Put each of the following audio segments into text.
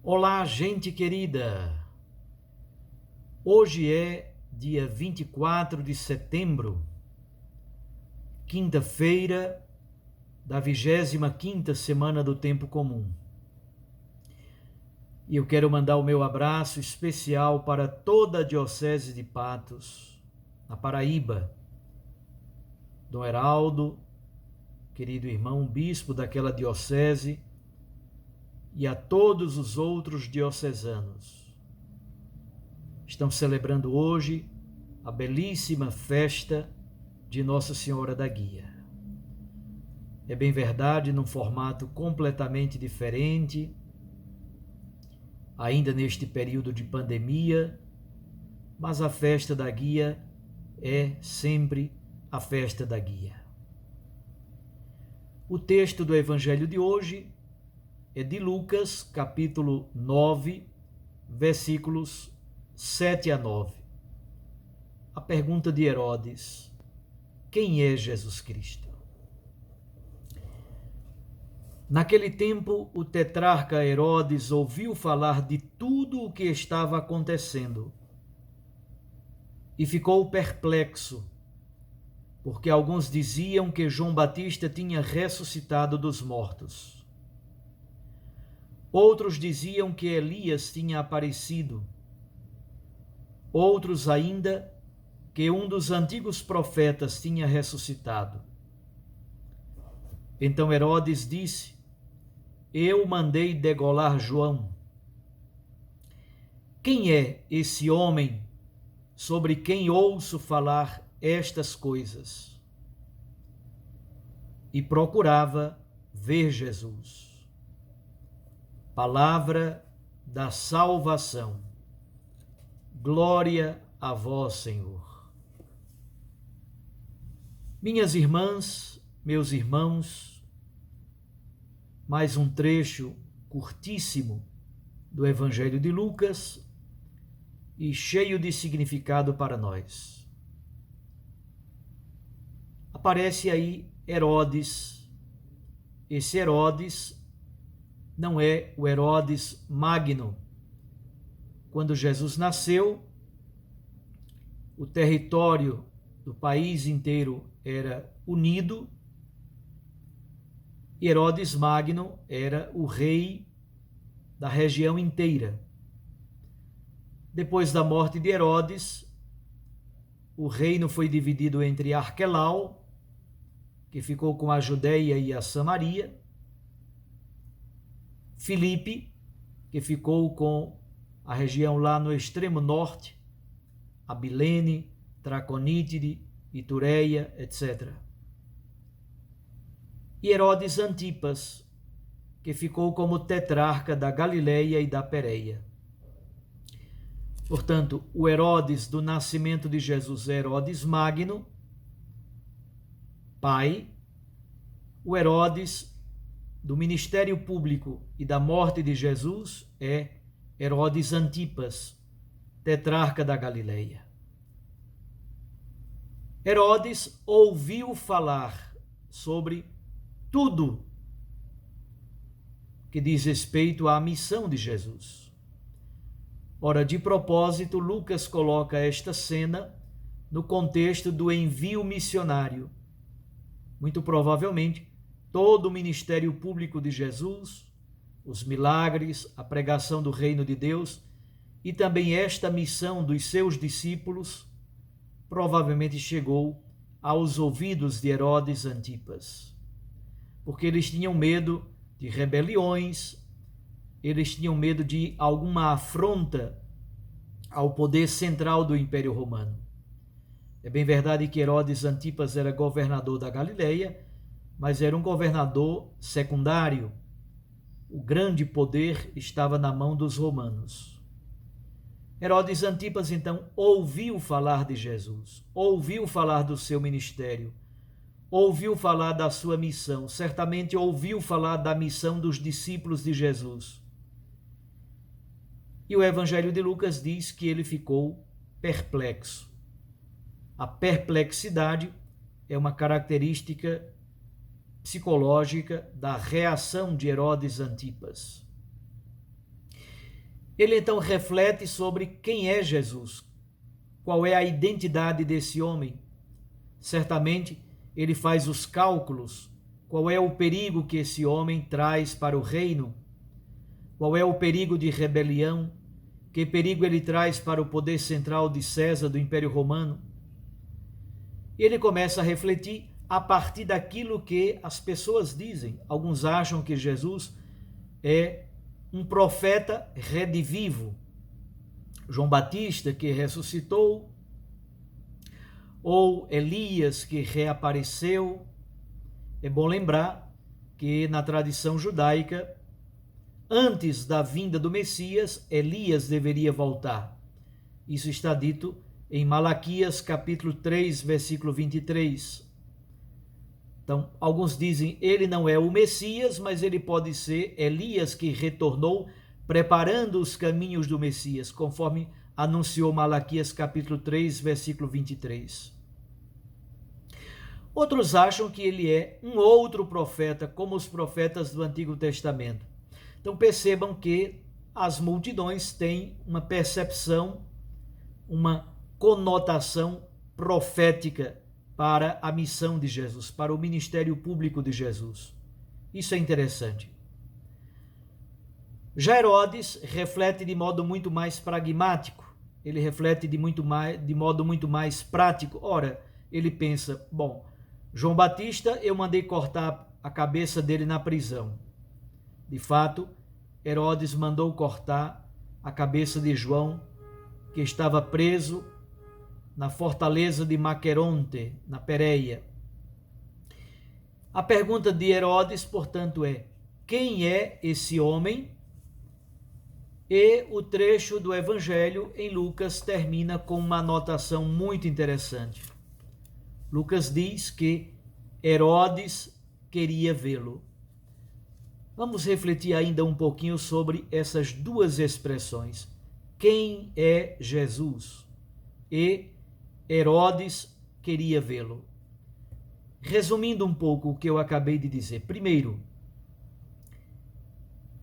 Olá, gente querida! Hoje é dia 24 de setembro, quinta-feira da 25ª semana do Tempo Comum. E eu quero mandar o meu abraço especial para toda a Diocese de Patos, na Paraíba. Dom Heraldo, querido irmão bispo daquela diocese, e a todos os outros diocesanos. Estão celebrando hoje a belíssima festa de Nossa Senhora da Guia. É bem verdade, num formato completamente diferente, ainda neste período de pandemia, mas a festa da Guia é sempre a festa da Guia. O texto do Evangelho de hoje é de Lucas, capítulo 9, versículos 7 a 9. A pergunta de Herodes: quem é Jesus Cristo? Naquele tempo, o tetrarca Herodes ouviu falar de tudo o que estava acontecendo e ficou perplexo, porque alguns diziam que João Batista tinha ressuscitado dos mortos. Outros diziam que Elias tinha aparecido. Outros ainda que um dos antigos profetas tinha ressuscitado. Então Herodes disse: eu mandei degolar João. Quem é esse homem sobre quem ouço falar estas coisas? E procurava ver Jesus. Palavra da salvação. Glória a vós, Senhor. Minhas irmãs, meus irmãos, mais um trecho curtíssimo do Evangelho de Lucas e cheio de significado para nós. Aparece aí Herodes. Esse Herodes não é o Herodes Magno. Quando Jesus nasceu, o território do país inteiro era unido e Herodes Magno era o rei da região inteira. Depois da morte de Herodes, o reino foi dividido entre Arquelau, que ficou com a Judeia e a Samaria, Filipe, que ficou com a região lá no extremo norte, Abilene, Traconítide, Itureia, etc. E Herodes Antipas, que ficou como tetrarca da Galileia e da Pérea. Portanto, o Herodes do nascimento de Jesus é Herodes Magno, pai. O Herodes do ministério público e da morte de Jesus é Herodes Antipas, tetrarca da Galileia. Herodes ouviu falar sobre tudo que diz respeito à missão de Jesus. Ora, de propósito, Lucas coloca esta cena no contexto do envio missionário. Muito provavelmente, todo o ministério público de Jesus, os milagres, a pregação do reino de Deus e também esta missão dos seus discípulos provavelmente chegou aos ouvidos de Herodes Antipas, porque eles tinham medo de rebeliões, eles tinham medo de alguma afronta ao poder central do Império Romano. É bem verdade que Herodes Antipas era governador da Galileia, mas era um governador secundário. O grande poder estava na mão dos romanos. Herodes Antipas, então, ouviu falar de Jesus, ouviu falar do seu ministério, ouviu falar da sua missão, certamente ouviu falar da missão dos discípulos de Jesus. E o Evangelho de Lucas diz que ele ficou perplexo. A perplexidade é uma característica psicológica da reação de Herodes Antipas. Ele então reflete sobre quem é Jesus, qual é a identidade desse homem. Certamente ele faz os cálculos, qual é o perigo que esse homem traz para o reino, qual é o perigo de rebelião, que perigo ele traz para o poder central de César do Império Romano. Ele começa a refletir a partir daquilo que as pessoas dizem. Alguns acham que Jesus é um profeta redivivo, João Batista que ressuscitou, ou Elias que reapareceu. É bom lembrar que na tradição judaica, antes da vinda do Messias, Elias deveria voltar. Isso está dito em Malaquias capítulo 3, versículo 23. Então, alguns dizem ele não é o Messias, mas ele pode ser Elias que retornou preparando os caminhos do Messias, conforme anunciou Malaquias capítulo 3, versículo 23. Outros acham que ele é um outro profeta, como os profetas do Antigo Testamento. Então percebam que as multidões têm uma percepção, uma conotação profética para a missão de Jesus, para o ministério público de Jesus. Isso é interessante. Já Herodes reflete de modo muito mais pragmático, ele reflete de modo muito mais prático. Ora, ele pensa, bom, João Batista eu mandei cortar a cabeça dele na prisão. De fato, Herodes mandou cortar a cabeça de João, que estava preso na fortaleza de Maqueronte, na Pérea. A pergunta de Herodes, portanto, é: quem é esse homem? E o trecho do Evangelho em Lucas termina com uma anotação muito interessante. Lucas diz que Herodes queria vê-lo. Vamos refletir ainda um pouquinho sobre essas duas expressões. Quem é Jesus? E Herodes queria vê-lo. Resumindo um pouco o que eu acabei de dizer. Primeiro,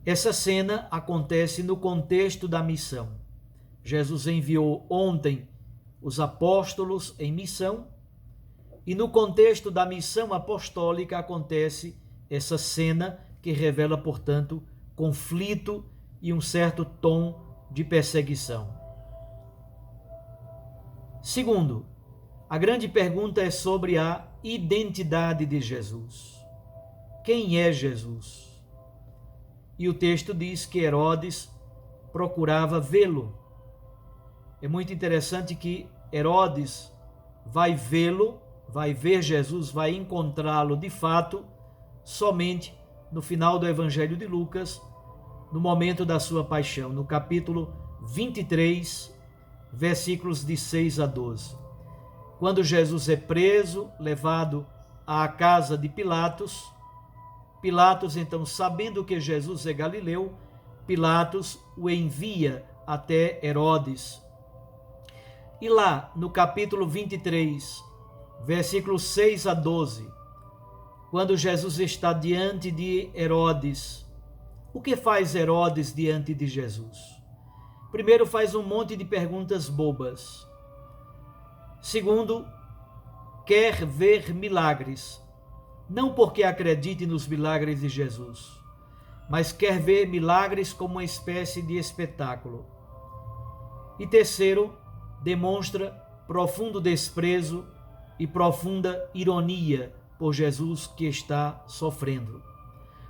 essa cena acontece no contexto da missão. Jesus enviou ontem os apóstolos em missão, e no contexto da missão apostólica acontece essa cena que revela, portanto, conflito e um certo tom de perseguição. Segundo, a grande pergunta é sobre a identidade de Jesus. Quem é Jesus? E o texto diz que Herodes procurava vê-lo. É muito interessante que Herodes vai vê-lo, vai ver Jesus, vai encontrá-lo de fato, somente no final do Evangelho de Lucas, no momento da sua paixão, no capítulo 23, versículos de 6 a 12. Quando Jesus é preso, levado à casa de Pilatos, Pilatos, então, sabendo que Jesus é galileu, Pilatos o envia até Herodes. E lá, no capítulo 23, versículos 6 a 12, quando Jesus está diante de Herodes, o que faz Herodes diante de Jesus? Primeiro, faz um monte de perguntas bobas. Segundo, quer ver milagres. Não porque acredite nos milagres de Jesus, mas quer ver milagres como uma espécie de espetáculo. E terceiro, demonstra profundo desprezo e profunda ironia por Jesus que está sofrendo.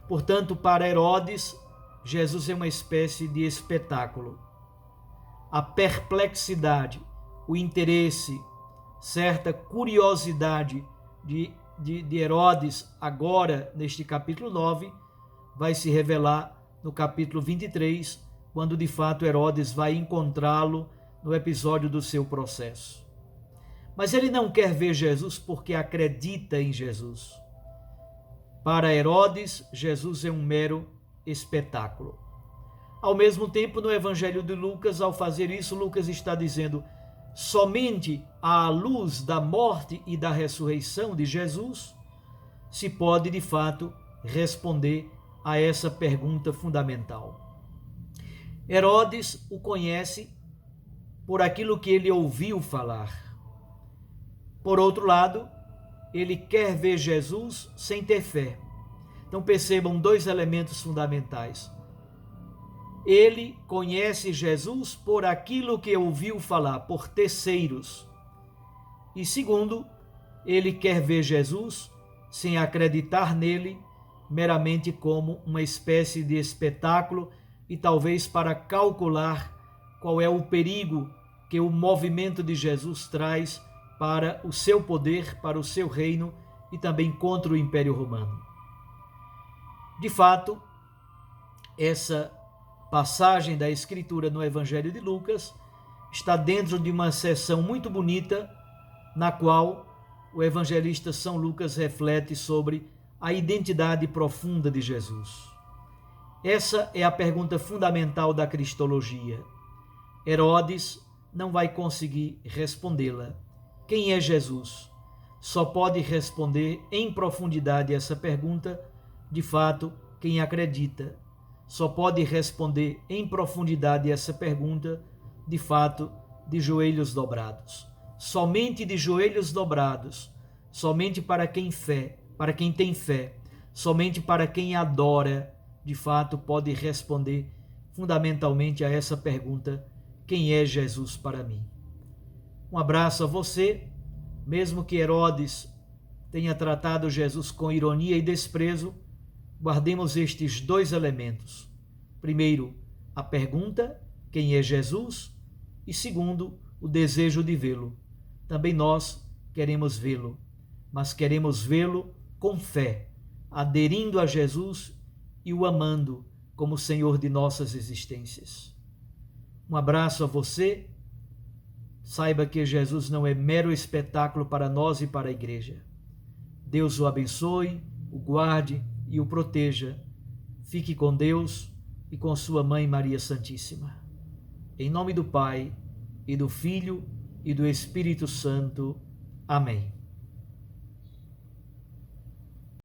Portanto, para Herodes, Jesus é uma espécie de espetáculo. A perplexidade, o interesse, certa curiosidade de Herodes, agora neste capítulo 9, vai se revelar no capítulo 23, quando de fato Herodes vai encontrá-lo no episódio do seu processo. Mas ele não quer ver Jesus porque acredita em Jesus. Para Herodes, Jesus é um mero espetáculo. Ao mesmo tempo, no Evangelho de Lucas, ao fazer isso, Lucas está dizendo: somente à luz da morte e da ressurreição de Jesus se pode, de fato, responder a essa pergunta fundamental. Herodes o conhece por aquilo que ele ouviu falar. Por outro lado, ele quer ver Jesus sem ter fé. Então percebam dois elementos fundamentais. Ele conhece Jesus por aquilo que ouviu falar, por terceiros. E segundo, ele quer ver Jesus sem acreditar nele, meramente como uma espécie de espetáculo e talvez para calcular qual é o perigo que o movimento de Jesus traz para o seu poder, para o seu reino e também contra o Império Romano. De fato, essa passagem da Escritura no Evangelho de Lucas está dentro de uma seção muito bonita, na qual o evangelista São Lucas reflete sobre a identidade profunda de Jesus. Essa é a pergunta fundamental da cristologia. Herodes não vai conseguir respondê-la. Quem é Jesus? Só pode responder em profundidade essa pergunta, de fato, quem acredita. Só pode responder em profundidade essa pergunta, de fato, de joelhos dobrados. Somente de joelhos dobrados, somente para quem tem fé, somente para quem adora, de fato, pode responder fundamentalmente a essa pergunta: quem é Jesus para mim? Um abraço a você, mesmo que Herodes tenha tratado Jesus com ironia e desprezo, guardemos estes dois elementos. Primeiro, a pergunta, quem é Jesus? E segundo, o desejo de vê-lo. Também nós queremos vê-lo, mas queremos vê-lo com fé, aderindo a Jesus e o amando como Senhor de nossas existências. Um abraço a você. Saiba que Jesus não é mero espetáculo para nós e para a igreja. Deus o abençoe, o guarde e o proteja. Fique com Deus e com sua mãe Maria Santíssima. Em nome do Pai, e do Filho, e do Espírito Santo. Amém.